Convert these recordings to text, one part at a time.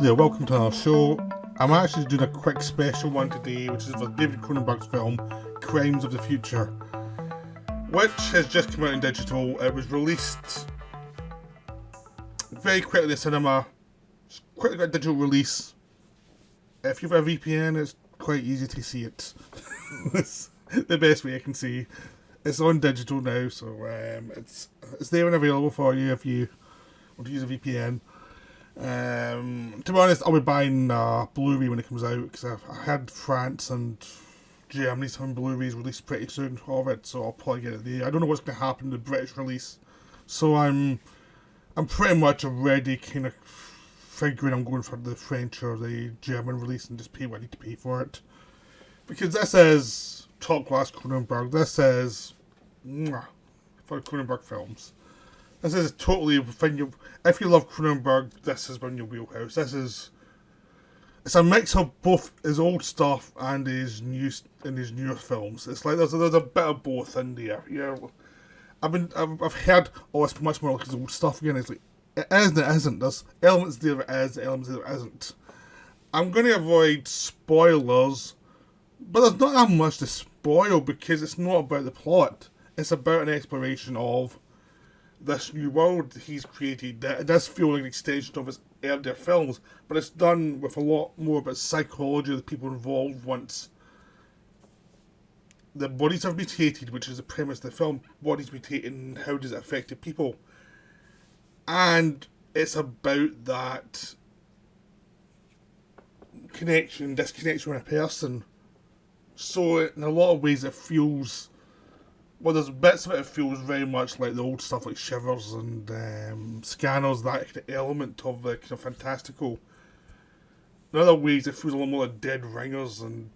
there, welcome to our show. I'm actually doing a quick special one today, which is for David Cronenberg's film, Crimes of the Future, which has just come out in digital. It was released very quickly in the cinema. It's quickly got a digital release. If you've got a VPN, it's quite easy to see it. It's the best way I can see. It's on digital now, so it's there and available for you if you want to use a VPN. To be honest, I'll be buying Blu-ray when it comes out, because I heard France and Germany some Blu-rays released pretty soon of it, so I'll probably get it there. I don't know what's going to happen to the British release, so I'm pretty much already kind of figuring I'm going for the French or the German release and just pay what I need to pay for it, because this is top class Cronenberg. This is for Cronenberg films. This is totally if you love Cronenberg, this is in your wheelhouse. It's a mix of both his old stuff and his newer films. It's like there's a bit of both in there. Yeah, I've heard, it's much more like his old stuff again. It's like it is and it isn't. There's elements there that is, elements there that isn't. I'm going to avoid spoilers, but there's not that much to spoil because it's not about the plot. It's about an exploration of this new world he's created. It does feel like an extension of his earlier films, but it's done with a lot more about psychology of the people involved once the bodies have mutated, which is the premise of the film. Bodies mutating, and how does it affect the people? And it's about that disconnection with a person. So in a lot of ways it feels... Well, there's bits of it that feels very much like the old stuff like Shivers and Scanners, that kind of element of the kind of fantastical. In other ways, it feels a lot more like Dead Ringers and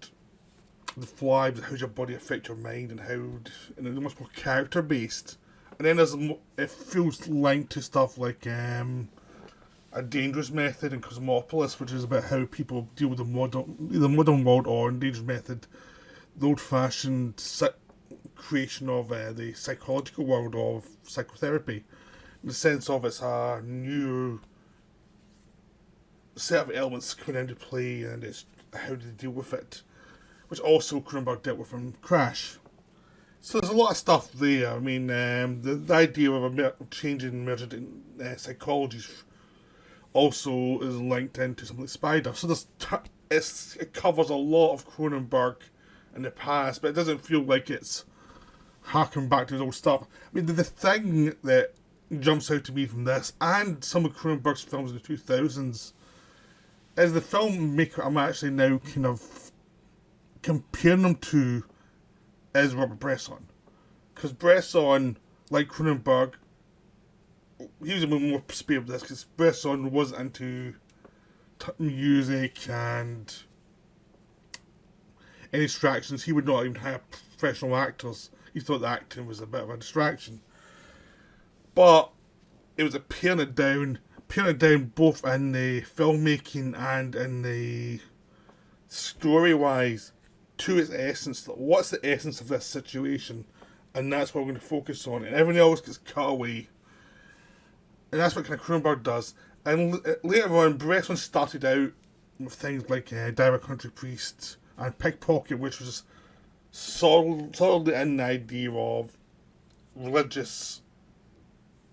The Fly, but how does your body affect your mind, and it's much more character based. And then it feels linked to stuff like A Dangerous Method and Cosmopolis, which is about how people deal with the modern world, or in Dangerous Method, the old-fashioned creation of the psychological world of psychotherapy, in the sense of it's a new set of elements coming into play, and it's how to deal with it, which also Cronenberg dealt with in Crash. So there's a lot of stuff there. I mean, the idea of a change in emergent psychology also is linked into something like Spider. So it covers a lot of Cronenberg in the past, but it doesn't feel like it's harking back to his old stuff. I mean, the thing that jumps out to me from this, and some of Cronenberg's films in the 2000s, is the filmmaker I'm actually now kind of comparing them to is Robert Bresson. Because Bresson, like Cronenberg, he was a bit more spared with this, because Bresson wasn't into music and any distractions. He would not even hire professional actors. He thought the acting was a bit of a distraction. But it was paring it down both in the filmmaking and in the story-wise to its essence. What's the essence of this situation? And that's what we're going to focus on. And everything else gets cut away. And that's what kind of Cronenberg does. And later on, Bresson started out with things like Direct Country Priest and Pickpocket, which was solidly in the idea of religious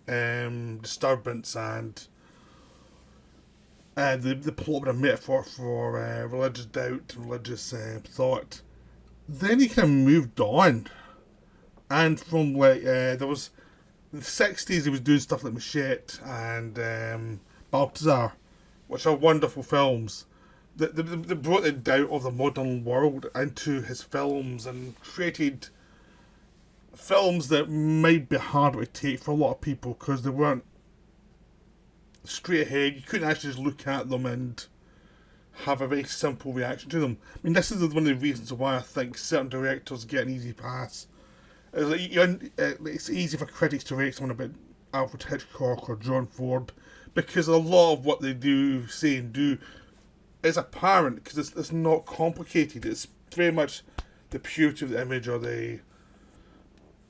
disturbance and the plot with a metaphor for religious doubt and religious thought. Then he kind of moved on, and from there was in the 60s he was doing stuff like Machete and Balthazar, which are wonderful films. They brought the doubt of the modern world into his films and created films that might be harder to take for a lot of people because they weren't straight ahead. You couldn't actually just look at them and have a very simple reaction to them. I mean, this is one of the reasons why I think certain directors get an easy pass. It's easy for critics to rate someone about Alfred Hitchcock or John Ford because a lot of what they do, say and do is apparent because it's not complicated. It's very much the purity of the image or the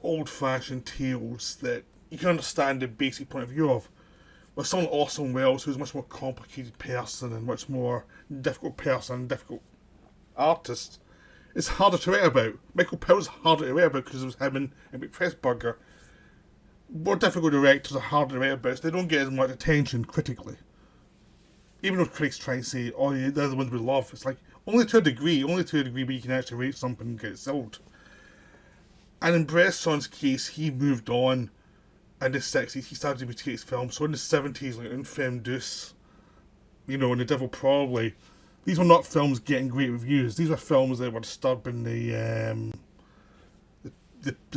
old-fashioned tales that you can understand the basic point of view of. with someone like Orson Welles, who's a much more complicated person and much more difficult person, difficult artist, it's harder to write about. Michael Powell's harder to write about because it was him and Pressburger. More difficult directors are harder to write about, so they don't get as much attention critically. Even though critics try and say, oh, yeah, they're the ones we love, it's like, only to a degree but you can actually rate something and get it sold. And in Bresson's case, he moved on in the 60s. He started to make his films. So in the 70s, like Un Femme Douce, and The Devil Probably, these were not films getting great reviews. These were films that were disturbing the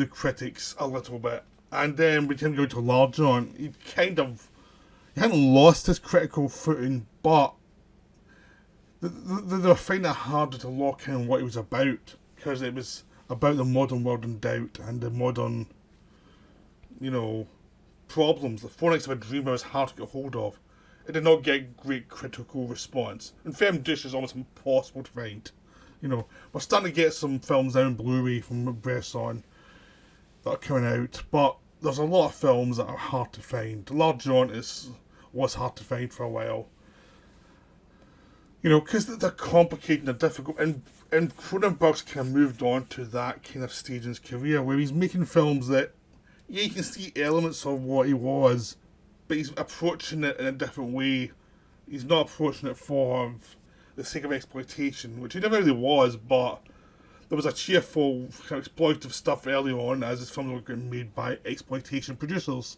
critics a little bit. And then with him going to larger on, he hadn't lost his critical footing, but they were finding it harder to lock in what he was about, because it was about the modern world in doubt and the modern, problems. The Four Nights of a Dreamer was hard to get hold of. It did not get great critical response. And Femme Douce is almost impossible to find. We're starting to get some films out on Blu-ray from Bresson that are coming out, but there's a lot of films that are hard to find. The Large John was hard to find for a while. Because they're complicated and they're difficult. And Cronenberg's kind of moved on to that kind of stage in his career where he's making films that, yeah, you can see elements of what he was, but he's approaching it in a different way. He's not approaching it for the sake of exploitation, which he never really was, but there was a cheerful kind of exploitative stuff early on as his films were getting made by exploitation producers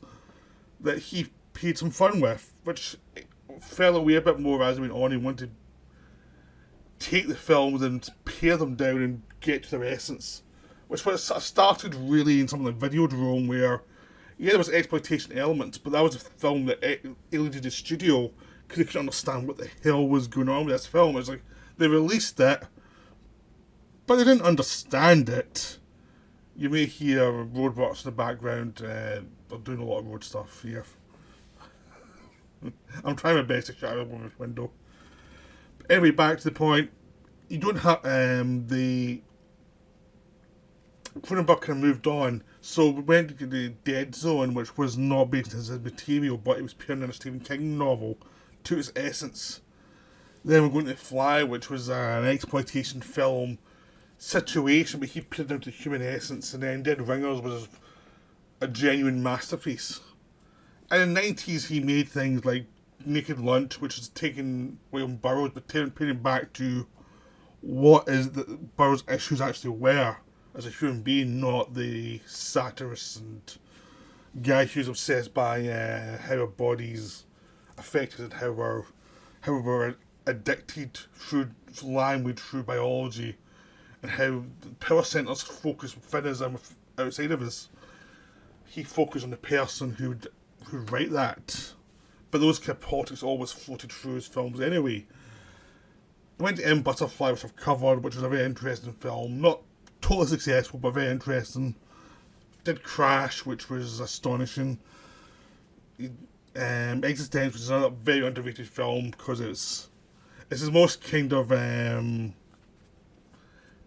that he had some fun with, which fell away a bit more as he went on. He wanted to take the films and pare them down and get to their essence, which was sort of started really in something like Videodrome, where there was exploitation elements, but that was a film that alienated the studio because they couldn't understand what the hell was going on with this film. It was like they released it, but they didn't understand it. You may hear roadworks in the background. They're doing a lot of road stuff here. I'm trying my best to shut up over this window. But anyway, back to the point. You don't have the Cronenberg kind of moved on, so we went to the Dead Zone, which was not based on his material, but it was purely on a Stephen King novel, to its essence. Then we're going to Fly, which was an exploitation film situation, but he put it down to human essence. And then Dead Ringers was a genuine masterpiece. And in the 90s, he made things like Naked Lunch, which is taking William Burroughs, but putting back to what is the Burroughs' issues actually were as a human being, not the satirist and guy who's obsessed by how our bodies affected and how we're addicted through language, through biology, and how the power centres focus within us and outside of us. He focused on the person who'd write that. But those kind of politics always floated through his films anyway. I went to M Butterfly, which I've covered, which was a very interesting film. Not totally successful, but very interesting. Did Crash, which was astonishing. Existence, which is another very underrated film because it's his most kind of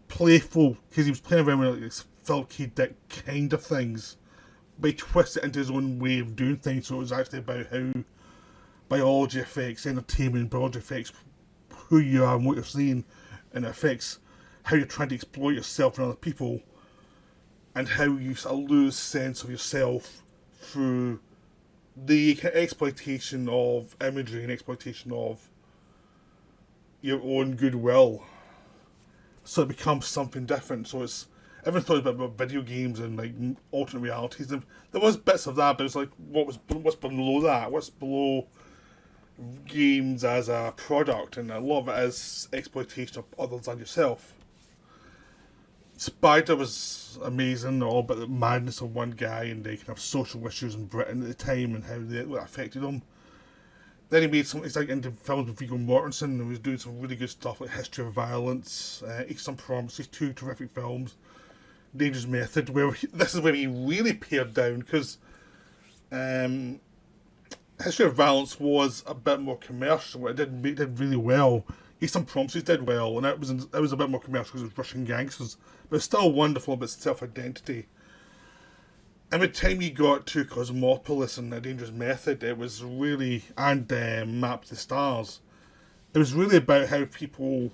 playful, because he was playing around with like Phil K. Dick kind of things, but he twisted it into his own way of doing things. So it was actually about how biology affects entertainment, biology affects who you are and what you're seeing, and it affects how you're trying to exploit yourself and other people, and how you sort of lose sense of yourself through the exploitation of imagery and exploitation of your own goodwill. So it becomes something different. So it's everyone thought about video games and like alternate realities. And there was bits of that, but it's like what's below that? What's below games as a product? And a lot of it is exploitation of others than yourself. Spider was amazing, all about the madness of one guy and the kind of social issues in Britain at the time and how that affected him. Then he made he's like into films with Viggo Mortensen, and he was doing some really good stuff like History of Violence, Eastern Promises, 2 terrific films. Dangerous Method, this is where he really pared down, because History of Violence was a bit more commercial. It did really well. Eastern Promises did well, and it was a bit more commercial because it was Russian gangsters, but it's still wonderful about self-identity. And by the time you got to Cosmopolis and A Dangerous Method, it was really, and Map to the Stars, it was really about how people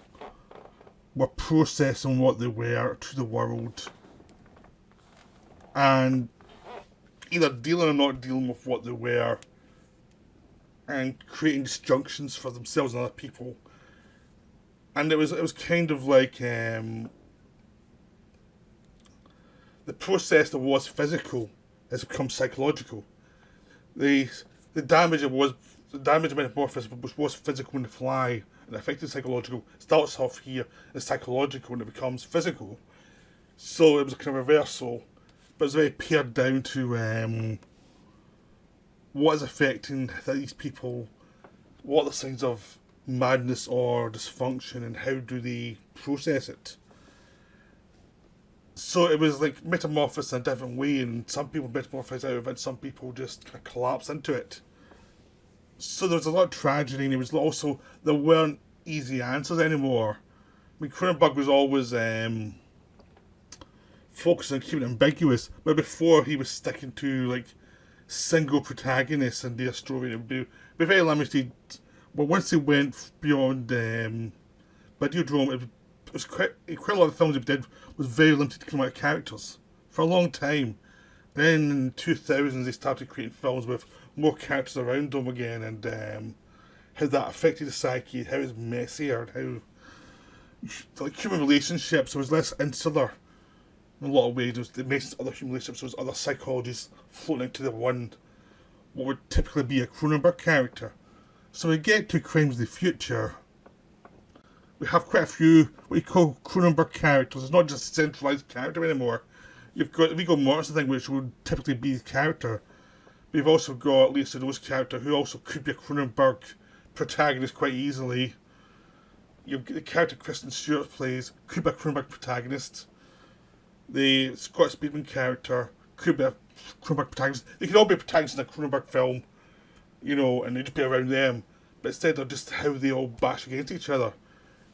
were processing what they were to the world and either dealing or not dealing with what they were and creating disjunctions for themselves and other people. And it was kind of like the process that was physical has become psychological. The the damage it was the damage of metamorphosis, which was physical in the fly and affected psychological, starts off here as psychological and it becomes physical. So it was a kind of reversal, but it's very pared down to what is affecting these people, what are the signs of madness or dysfunction, and how do they process it. So it was like metamorphosis in a different way, and some people metamorphose out of it, some people just kind of collapse into it. So there was a lot of tragedy, and it was also, there weren't easy answers anymore. I mean, Cronenberg was always focused on keeping it ambiguous, but before he was sticking to like single protagonists in their story, it would be very limited. But once they went beyond Videodrome, it was quite a lot of films he did was very limited to amount of characters for a long time. Then in the 2000s they started creating films with more characters around them again, and how that affected the psyche, how it's messier, and how like human relationships was less insular in a lot of ways. It makes other human relationships, there was other psychologists floating into the one what would typically be a Cronenberg character. So we get to Crimes of the Future. We have quite a few what you call Cronenberg characters. It's not just a centralised character anymore. You've got Viggo Mortensen thing, which would typically be the character. But you've also got Lisa Doe's character, who also could be a Cronenberg protagonist quite easily. You've got the character Kristen Stewart plays, could be a Cronenberg protagonist. The Scott Speedman character could be a Cronenberg protagonist. They could all be protagonists in a Cronenberg film, and they'd just be around them. But instead of just how they all bash against each other.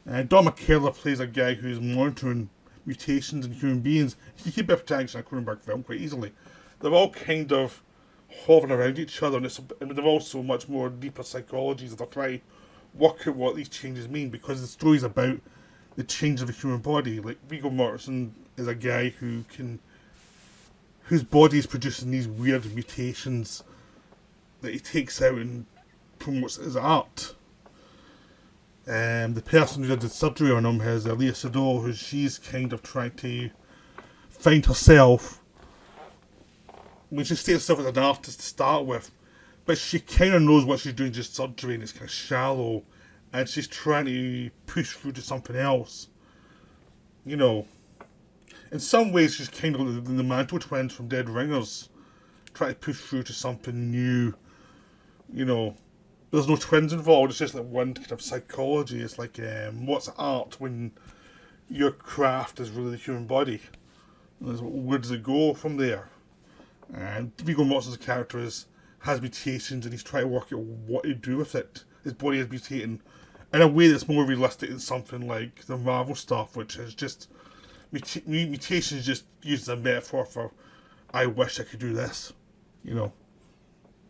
Don McKellar plays a guy who's monitoring mutations in human beings. He could be a protagonist in a Cronenberg film quite easily. They're all kind of hovering around each other, and they're also much more deeper psychologies that they're trying to work out what these changes mean, because the story's about the change of the human body. Like Viggo Mortensen is a guy whose body is producing these weird mutations that he takes out and promotes as art. The person who did the surgery on him is Lea Seydoux, who she's kind of trying to find herself. When she states herself as an artist to start with, but she kind of knows what she's doing, just surgery, and it's kind of shallow, and she's trying to push through to something else. In some ways, she's kind of the Mantle twins from Dead Ringers, trying to push through to something new. There's no twins involved, it's just like one kind of psychology. It's like, what's art when your craft is really the human body? Where does it go from there? And Viggo Mortensen's character has mutations, and he's trying to work out what to do with it. His body is mutating in a way that's more realistic than something like the Marvel stuff, which is just mutations just used as a metaphor for I wish I could do this.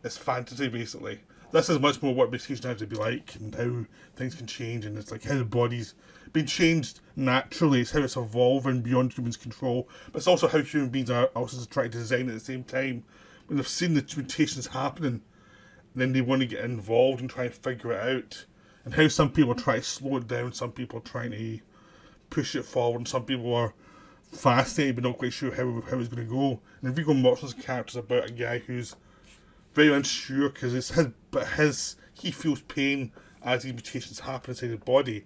It's fantasy basically. This is much more what mutation has to be like, and how things can change, and it's like how the body's been changed naturally. It's how it's evolving beyond humans' control, but it's also how human beings are also trying to design at the same time. When they've seen the mutations happening, then they want to get involved and try and figure it out. And how some people try to slow it down, some people are trying to push it forward, and some people are fascinated but not quite sure how it's going to go. And Viggo Mortensen's character is about a guy who's very unsure, because he feels pain as these mutations happen inside his body.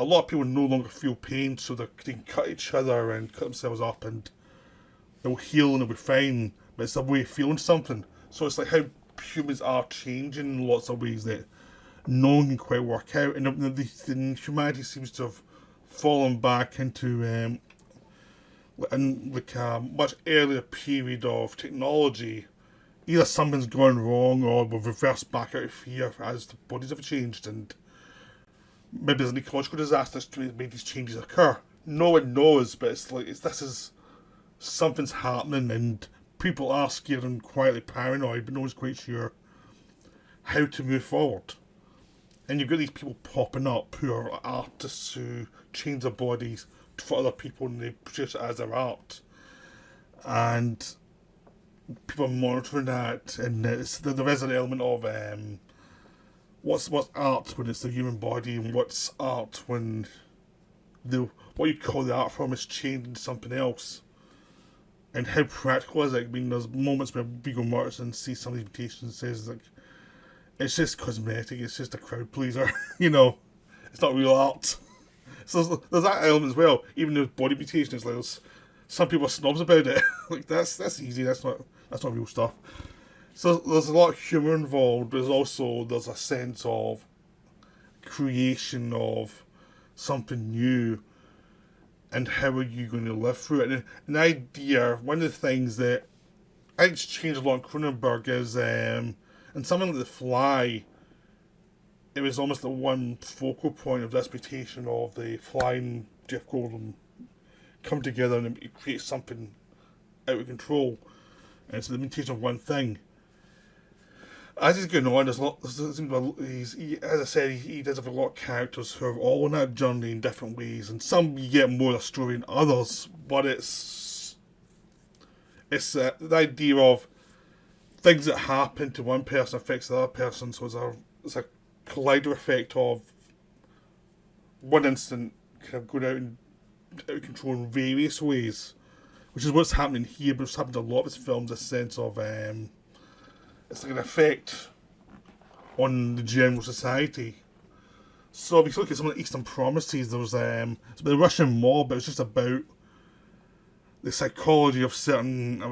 A lot of people no longer feel pain, so they can cut each other and cut themselves up, and they'll heal and they'll be fine. But it's a way of feeling something. So it's like how humans are changing in lots of ways that no one can quite work out, and humanity seems to have fallen back into like a much earlier period of technology. Either something's gone wrong, or we've reversed back out of fear as the bodies have changed, and maybe there's an ecological disaster that's made these changes occur. No one knows, but it's like something's happening, and people are scared and quietly paranoid, but no one's quite sure how to move forward. And you've got these people popping up who are artists who change their bodies for other people and they produce it as their art. And people are monitoring that, and there is an element of what's art when it's the human body, and what's art when what you call the art form is changed into something else. And how practical is it? I mean, there's moments where Viggo Mortensen sees some of these mutations and says, like, it's just cosmetic, it's just a crowd pleaser, it's not real art. So there's that element as well. Even the body mutation is like, some people are snobs about it. Like, that's easy, that's not real stuff. So there's a lot of humour involved, but there's a sense of creation of something new, and how are you going to live through it? And an idea, one of the things that I think changed a lot in Cronenberg is, and something like The Fly, it was almost the one focal point of this mutation of the Fly and Jeff Goldblum come together and it creates something out of control. And it's the mutation of one thing. As he's going on, as I said, he does have a lot of characters who are all on that journey in different ways, and some you get more of a story than others, but it's the idea of things that happen to one person affects the other person, so it's a collider effect of one instant kind of going out of control in various ways, which is what's happening here, but it's happened to a lot of his films, a sense of it's like an effect on the general society. So if you look at some of the Eastern Promises, there was it's the Russian mob, but it's just about the psychology of certain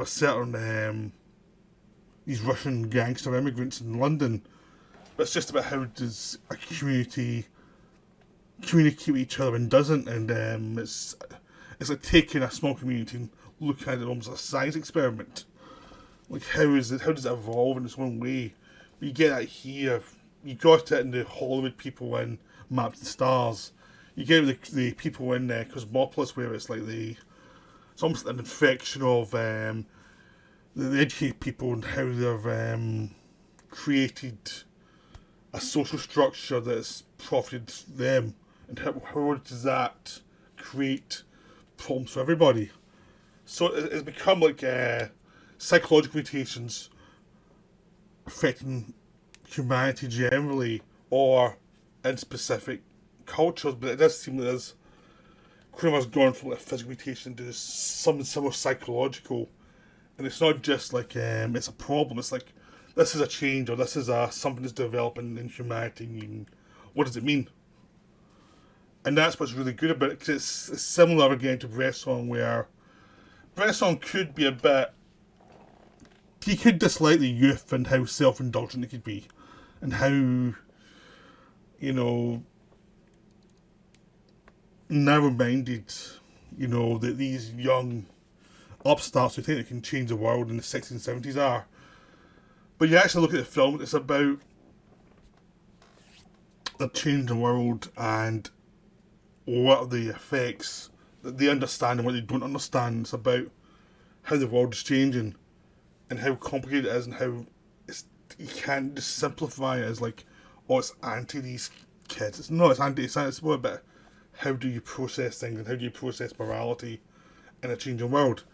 these Russian gangster immigrants in London. But it's just about how does a community communicate with each other and doesn't, and it's like taking a small community and looking at it almost like a science experiment. Like, how does it evolve in its own way? You get that here. You got it in the Hollywood people in Map to the Stars. You get the people in Cosmopolis, where it's like it's almost an infection of the educated people and how they've created a social structure that's profited them, and how does that create problems for everybody? So it's become like psychological mutations affecting humanity generally, or in specific cultures, but it does seem that there's Cronenberg's gone from like a physical mutation to something somewhat psychological, and it's not just like it's a problem. It's like, this is a change, or this is something that's developing in humanity. And what does it mean? And that's what's really good about it, because it's similar again to Bresson, where Bresson could be a bit. He could dislike the youth and how self-indulgent it could be, and how, narrow-minded, that these young upstarts who think they can change the world in the 60s and 70s are. But you actually look at the film, it's about the change in the world and what are the effects that they understand and what they don't understand. It's about how the world is changing and how complicated it is, and how you can't just simplify it as like, oh, it's anti these kids. It's anti. It's more about how do you process things and how do you process morality in a changing world.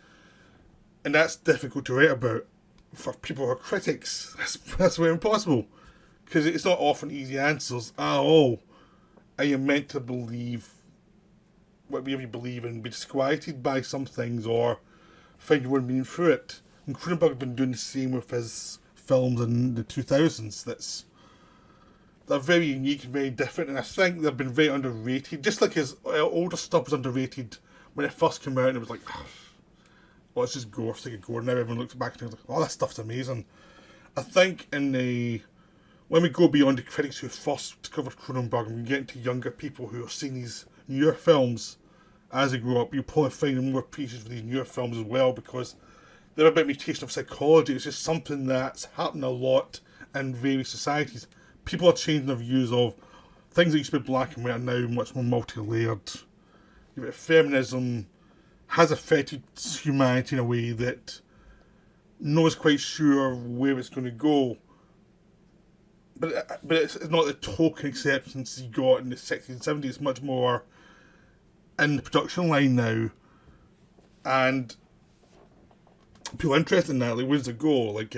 And that's difficult to write about for people who are critics. That's very impossible, because it's not often easy answers. Are you meant to believe whatever you believe and be disquieted by some things, or find your own meaning through it? And Cronenberg has been doing the same with his films in the 2000s. They're very unique and very different, and I think they've been very underrated. Just like his older stuff was underrated when it first came out, and it was like, well, it's just gore, it's like a gore. Now everyone looks back and is like, oh, that stuff's amazing. I think when we go beyond the critics who first discovered Cronenberg and we get into younger people who are seeing these newer films as they grow up, you'll probably find more appreciation for these newer films as well, because they're a bit of mutation of psychology. It's just something that's happened a lot in various societies. People are changing their views of things that used to be black and white are now much more multi-layered. Feminism has affected humanity in a way that no one's quite sure where it's going to go. But it's not the token acceptance you got in the 60s and 70s. It's much more in the production line now. And people are interested in that. Like, where does it go? Like,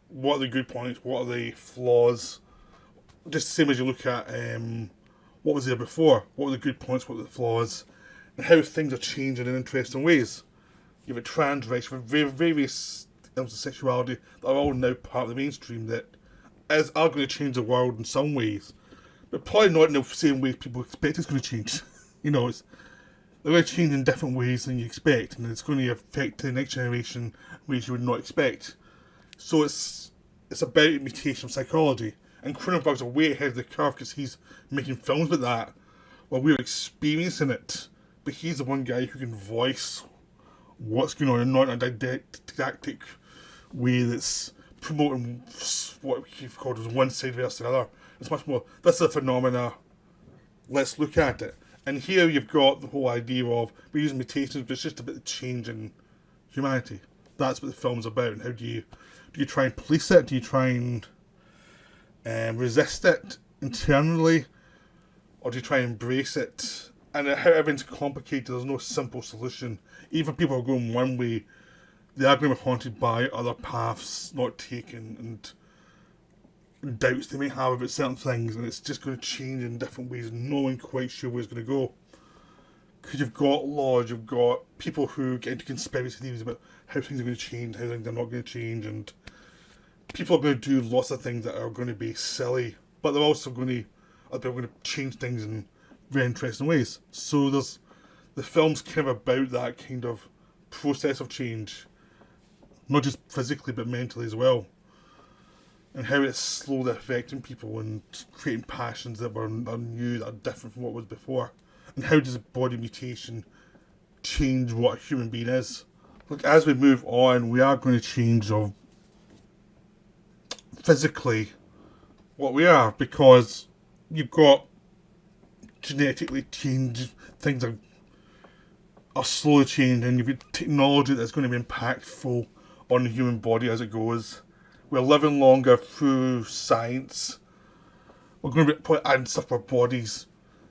what are the good points? What are the flaws? Just the same as you look at what was there before. What were the good points? What were the flaws? And how things are changing in interesting ways. You have a trans rights, you have various elements of sexuality that are all now part of the mainstream that are going to change the world in some ways, but probably not in the same way people expect it's going to change. They're going to change in different ways than you expect, and it's going to affect the next generation in ways you would not expect. So it's about mutation of psychology, and Cronenberg's are way ahead of the curve because he's making films about that while we're experiencing it. But he's the one guy who can voice what's going on, and not in a didactic way that's promoting what you've called as one side versus the other. It's much more, this is a phenomena, let's look at it. And here you've got the whole idea of we're using mutations, but it's just about the change in humanity. That's what the film's about. And how do you try and police it? Do you try and resist it internally? Or do you try and embrace it? And how everything's complicated, there's no simple solution. Even people are going one way, they are going to be haunted by other paths not taken and doubts they may have about certain things, and it's just going to change in different ways, and no one quite sure where it's going to go. Because you've got laws, you've got people who get into conspiracy theories about how things are going to change, how things are not going to change, and people are going to do lots of things that are going to be silly, but they're also going to change things in very interesting ways. So the film's kind of about that kind of process of change, not just physically but mentally as well, and how it's slowly affecting people and creating passions that are new, that are different from what was before. And how does body mutation change what a human being is? Look, as we move on, we are going to change of physically what we are, because you've got genetically changed things are slowly changing. You've got technology that's going to be impactful on the human body as it goes. We're living longer through science. We're going to be adding stuff to our bodies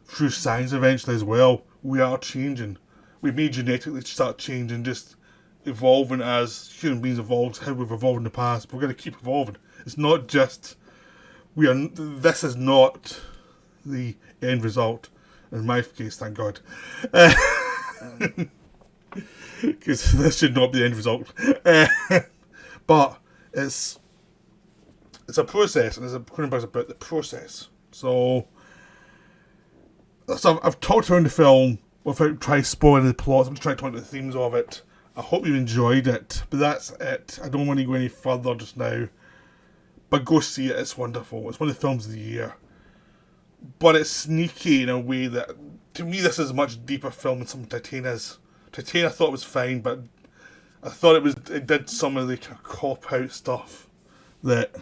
through science eventually as well. We are changing. We may genetically start changing, just evolving as human beings evolved, how we've evolved in the past. But we're going to keep evolving. It's not just this is not the end result. In my case, thank God. Because this should not be the end result. But it's a process, and Cronenberg's about the process. So I've talked around the film without trying spoiling the plot. I'm just trying to talk about the themes of it. I hope you enjoyed it, but that's it. I don't want to go any further just now. But go see it, it's wonderful. It's one of the films of the year. But it's sneaky in a way that, to me, this is a much deeper film than some Titan is. Titan I thought was fine, but I thought it did some of the kind of cop-out stuff that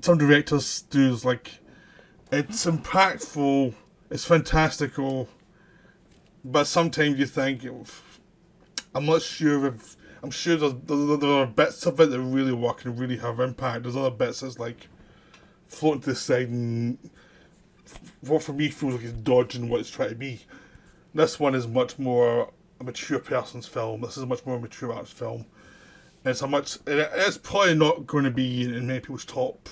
some directors do. Is like, it's impactful, it's fantastical, but sometimes you think, I'm not sure if, I'm sure there are bits of it that really work and really have impact. There's other bits that's like floating to the side and what for me feels like it's dodging what it's trying to be. This one is much more a mature person's film. This is a much more mature art's film. And it's probably not going to be in many people's top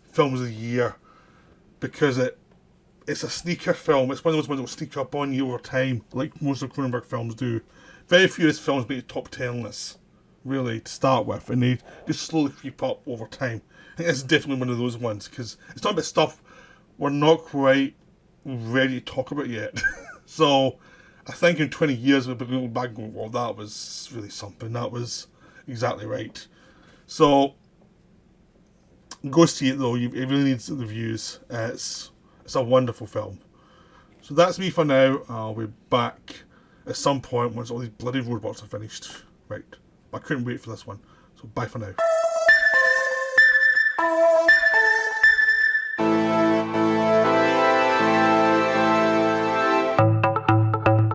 films of the year because it's a sneaker film. It's one of those ones that will sneak up on you over time, like most of Cronenberg films do. Very few of his films make top 10 lists, really, to start with, and they just slowly creep up over time. I think this is definitely one of those ones, because it's not about stuff we're not quite ready to talk about yet. So, I think in 20 years we'll be going back and going, well, that was really something, that was exactly right. So, go see it though, it really needs the views. It's a wonderful film. So that's me for now. I'll be back at some point once all these bloody roadblocks are finished. Right. I couldn't wait for this one. So bye for now.